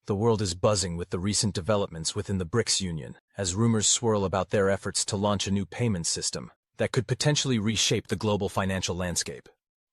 The world is buzzing with the recent developments within the BRICS Union, as rumors swirl about their efforts to launch a new payment system that could potentially reshape the global financial landscape.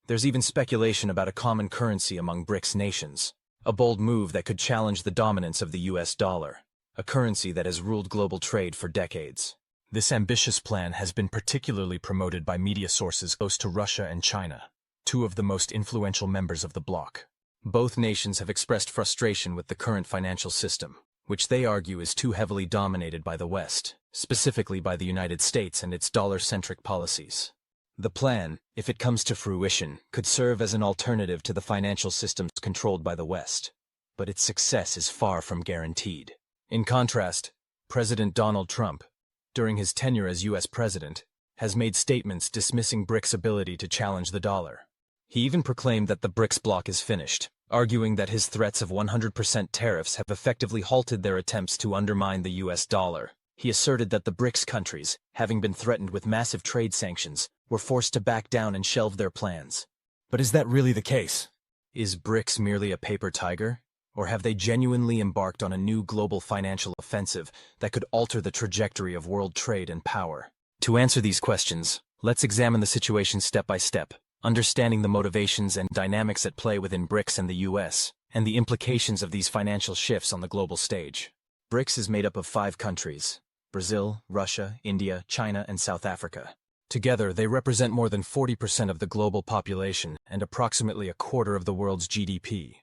There's even speculation about a common currency among BRICS nations, a bold move that could challenge the dominance of the US dollar, a currency that has ruled global trade for decades. This ambitious plan has been particularly promoted by media sources close to Russia and China, two of the most influential members of the bloc. Both nations have expressed frustration with the current financial system, which they argue is too heavily dominated by the West, specifically by the United States and its dollar-centric policies. The plan, if it comes to fruition, could serve as an alternative to the financial systems controlled by the West, but its success is far from guaranteed. In contrast, President Donald Trump, during his tenure as U.S. president, has made statements dismissing BRICS' ability to challenge the dollar. He even proclaimed that the BRICS bloc is finished, arguing that his threats of 100% tariffs have effectively halted their attempts to undermine the US dollar. He asserted that the BRICS countries, having been threatened with massive trade sanctions, were forced to back down and shelve their plans. But is that really the case? Is BRICS merely a paper tiger? Or have they genuinely embarked on a new global financial offensive that could alter the trajectory of world trade and power? To answer these questions, let's examine the situation step by step, understanding the motivations and dynamics at play within BRICS and the US, and the implications of these financial shifts on the global stage. BRICS is made up of 5 countries: Brazil, Russia, India, China, and South Africa. Together, they represent more than 40% of the global population and approximately a quarter of the world's GDP.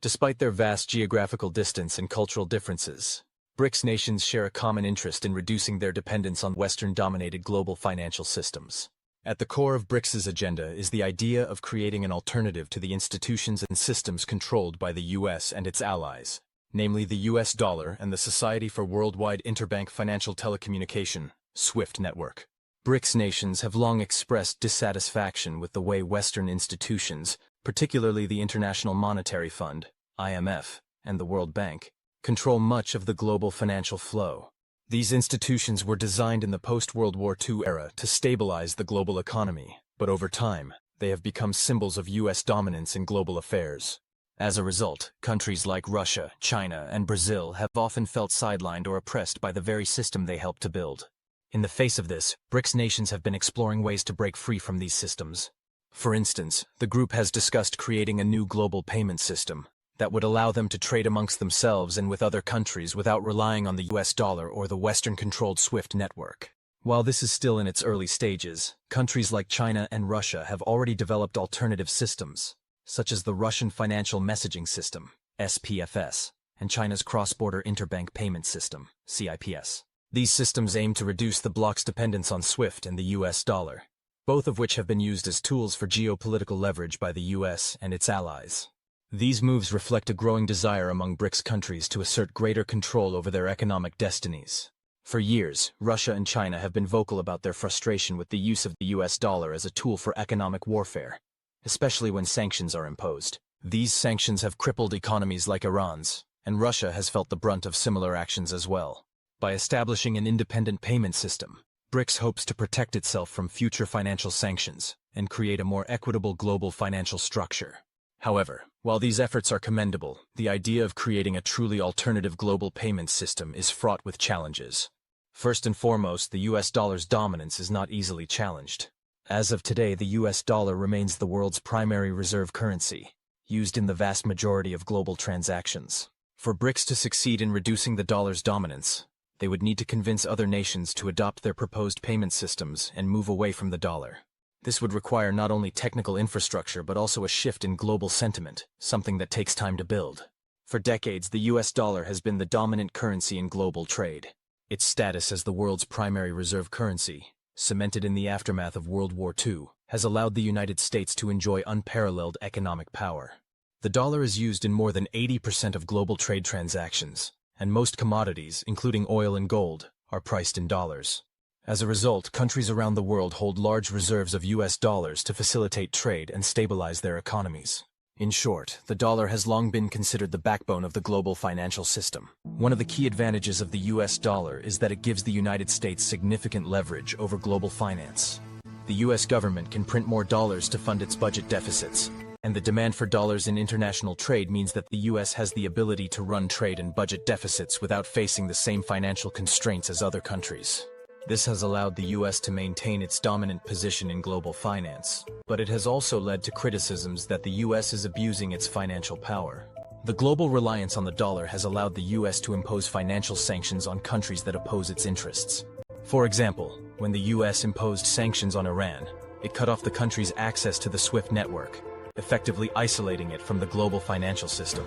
Despite their vast geographical distance and cultural differences, BRICS nations share a common interest in reducing their dependence on Western-dominated global financial systems. At the core of BRICS's agenda is the idea of creating an alternative to the institutions and systems controlled by the US and its allies, namely the US dollar and the Society for Worldwide Interbank Financial Telecommunication, SWIFT network. BRICS nations have long expressed dissatisfaction with the way Western institutions, particularly the International Monetary Fund, IMF, and the World Bank, control much of the global financial flow. These institutions were designed in the post-World War II era to stabilize the global economy, but over time, they have become symbols of US dominance in global affairs. As a result, countries like Russia, China, and Brazil have often felt sidelined or oppressed by the very system they helped to build. In the face of this, BRICS nations have been exploring ways to break free from these systems. For instance, the group has discussed creating a new global payment system that would allow them to trade amongst themselves and with other countries without relying on the US dollar or the Western-controlled SWIFT network. While this is still in its early stages, countries like China and Russia have already developed alternative systems, such as the Russian Financial Messaging System, SPFS, and China's Cross-Border Interbank Payment System, CIPS. These systems aim to reduce the bloc's dependence on SWIFT and the US dollar, both of which have been used as tools for geopolitical leverage by the US and its allies. These moves reflect a growing desire among BRICS countries to assert greater control over their economic destinies. For years, Russia and China have been vocal about their frustration with the use of the US dollar as a tool for economic warfare, especially when sanctions are imposed. These sanctions have crippled economies like Iran's, and Russia has felt the brunt of similar actions as well. By establishing an independent payment system, BRICS hopes to protect itself from future financial sanctions and create a more equitable global financial structure. However, while these efforts are commendable, the idea of creating a truly alternative global payment system is fraught with challenges. First and foremost, the US dollar's dominance is not easily challenged. As of today, the US dollar remains the world's primary reserve currency, used in the vast majority of global transactions. For BRICS to succeed in reducing the dollar's dominance, they would need to convince other nations to adopt their proposed payment systems and move away from the dollar. This would require not only technical infrastructure but also a shift in global sentiment, something that takes time to build. For decades, the US dollar has been the dominant currency in global trade. Its status as the world's primary reserve currency, cemented in the aftermath of World War II, has allowed the United States to enjoy unparalleled economic power. The dollar is used in more than 80% of global trade transactions, and most commodities, including oil and gold, are priced in dollars. As a result, countries around the world hold large reserves of US dollars to facilitate trade and stabilize their economies. In short, the dollar has long been considered the backbone of the global financial system. One of the key advantages of the US dollar is that it gives the United States significant leverage over global finance. The US government can print more dollars to fund its budget deficits, And the demand for dollars in international trade means that the US has the ability to run trade and budget deficits without facing the same financial constraints as other countries. This has allowed the US to maintain its dominant position in global finance, but it has also led to criticisms that the US is abusing its financial power. The global reliance on the dollar has allowed the US to impose financial sanctions on countries that oppose its interests. For example, when the US imposed sanctions on Iran, it cut off the country's access to the SWIFT network, effectively isolating it from the global financial system.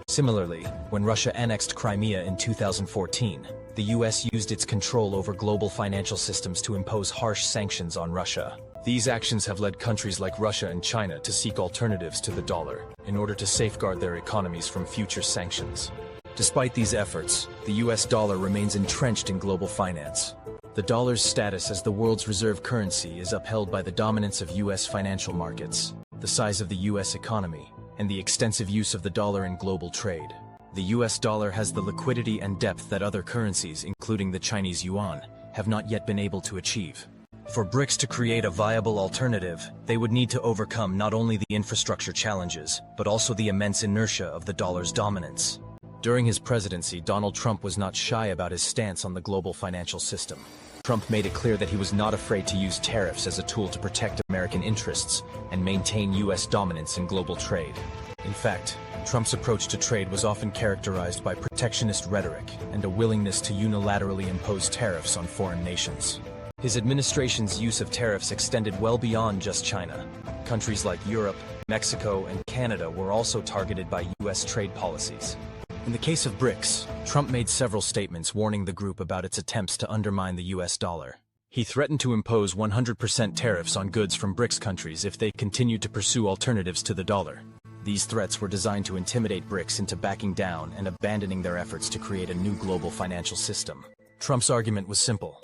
Similarly, when Russia annexed Crimea in 2014, the US used its control over global financial systems to impose harsh sanctions on Russia. These actions have led countries like Russia and China to seek alternatives to the dollar in order to safeguard their economies from future sanctions. Despite these efforts, the US dollar remains entrenched in global finance. The dollar's status as the world's reserve currency is upheld by the dominance of US financial markets, the size of the US economy, and the extensive use of the dollar in global trade. The US dollar has the liquidity and depth that other currencies, including the Chinese yuan, have not yet been able to achieve. For BRICS to create a viable alternative, they would need to overcome not only the infrastructure challenges, but also the immense inertia of the dollar's dominance. During his presidency, Donald Trump was not shy about his stance on the global financial system. Trump made it clear that he was not afraid to use tariffs as a tool to protect American interests and maintain US dominance in global trade. In fact, Trump's approach to trade was often characterized by protectionist rhetoric and a willingness to unilaterally impose tariffs on foreign nations. His administration's use of tariffs extended well beyond just China. Countries like Europe, Mexico, and Canada were also targeted by US trade policies. In the case of BRICS, Trump made several statements warning the group about its attempts to undermine the US dollar. He threatened to impose 100% tariffs on goods from BRICS countries if they continued to pursue alternatives to the dollar. These threats were designed to intimidate BRICS into backing down and abandoning their efforts to create a new global financial system. Trump's argument was simple.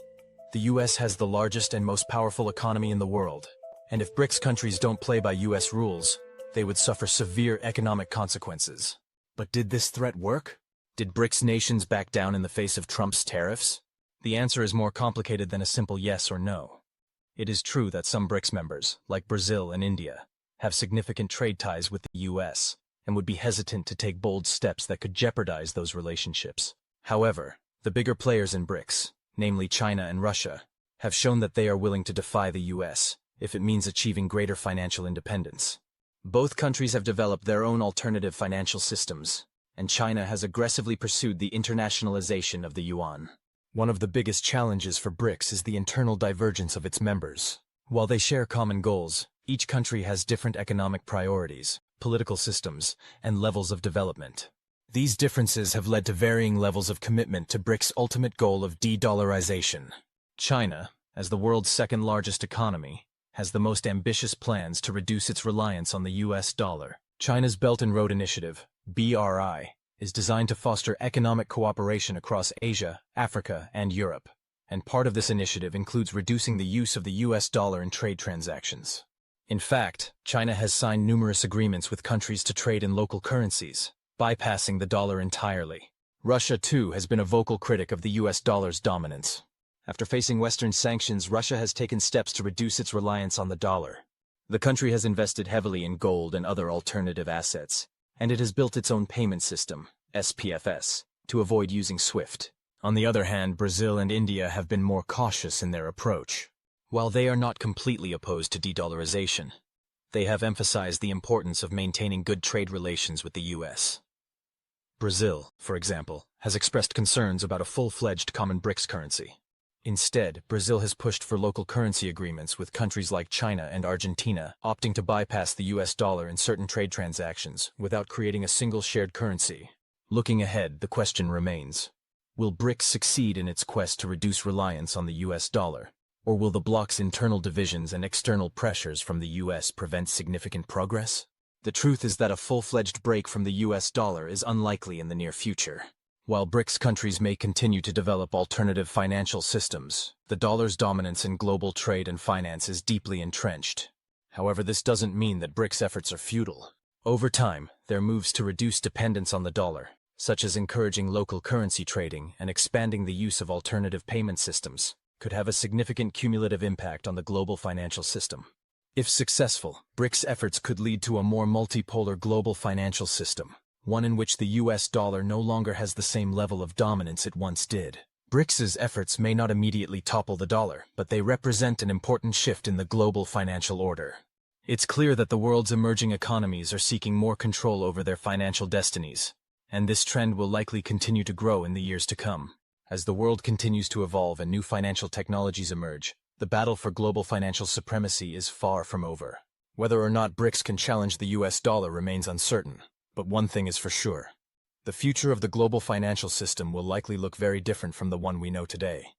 The US has the largest and most powerful economy in the world, and if BRICS countries don't play by US rules, they would suffer severe economic consequences. But did this threat work? Did BRICS nations back down in the face of Trump's tariffs? The answer is more complicated than a simple yes or no. It is true that some BRICS members, like Brazil and India, have significant trade ties with the US and would be hesitant to take bold steps that could jeopardize those relationships. However, the bigger players in BRICS, namely China and Russia, have shown that they are willing to defy the US if it means achieving greater financial independence. Both countries have developed their own alternative financial systems, and China has aggressively pursued the internationalization of the yuan. One of the biggest challenges for BRICS is the internal divergence of its members. While they share common goals, each country has different economic priorities, political systems, and levels of development. These differences have led to varying levels of commitment to BRICS' ultimate goal of de-dollarization. China, as the world's second-largest economy, has the most ambitious plans to reduce its reliance on the US dollar. China's Belt and Road Initiative, BRI, is designed to foster economic cooperation across Asia, Africa, and Europe, and part of this initiative includes reducing the use of the US dollar in trade transactions. In fact, China has signed numerous agreements with countries to trade in local currencies, bypassing the dollar entirely. Russia, too, has been a vocal critic of the US dollar's dominance. After facing Western sanctions, Russia has taken steps to reduce its reliance on the dollar. The country has invested heavily in gold and other alternative assets, and it has built its own payment system, SPFS, to avoid using SWIFT. On the other hand, Brazil and India have been more cautious in their approach. While they are not completely opposed to de-dollarization, they have emphasized the importance of maintaining good trade relations with the US. Brazil, for example, has expressed concerns about a full-fledged common BRICS currency. Instead, Brazil has pushed for local currency agreements with countries like China and Argentina, opting to bypass the US dollar in certain trade transactions without creating a single shared currency. Looking ahead, the question remains, will BRICS succeed in its quest to reduce reliance on the US dollar, or will the bloc's internal divisions and external pressures from the US prevent significant progress? The truth is that a full-fledged break from the US dollar is unlikely in the near future. While BRICS countries may continue to develop alternative financial systems, the dollar's dominance in global trade and finance is deeply entrenched. However, this doesn't mean that BRICS efforts are futile. Over time, their moves to reduce dependence on the dollar, such as encouraging local currency trading and expanding the use of alternative payment systems, could have a significant cumulative impact on the global financial system. If successful, BRICS efforts could lead to a more multipolar global financial system, one in which the US dollar no longer has the same level of dominance it once did. BRICS's efforts may not immediately topple the dollar, but they represent an important shift in the global financial order. It's clear that the world's emerging economies are seeking more control over their financial destinies, and this trend will likely continue to grow in the years to come. As the world continues to evolve and new financial technologies emerge, the battle for global financial supremacy is far from over. Whether or not BRICS can challenge the US dollar remains uncertain, but one thing is for sure. The future of the global financial system will likely look very different from the one we know today.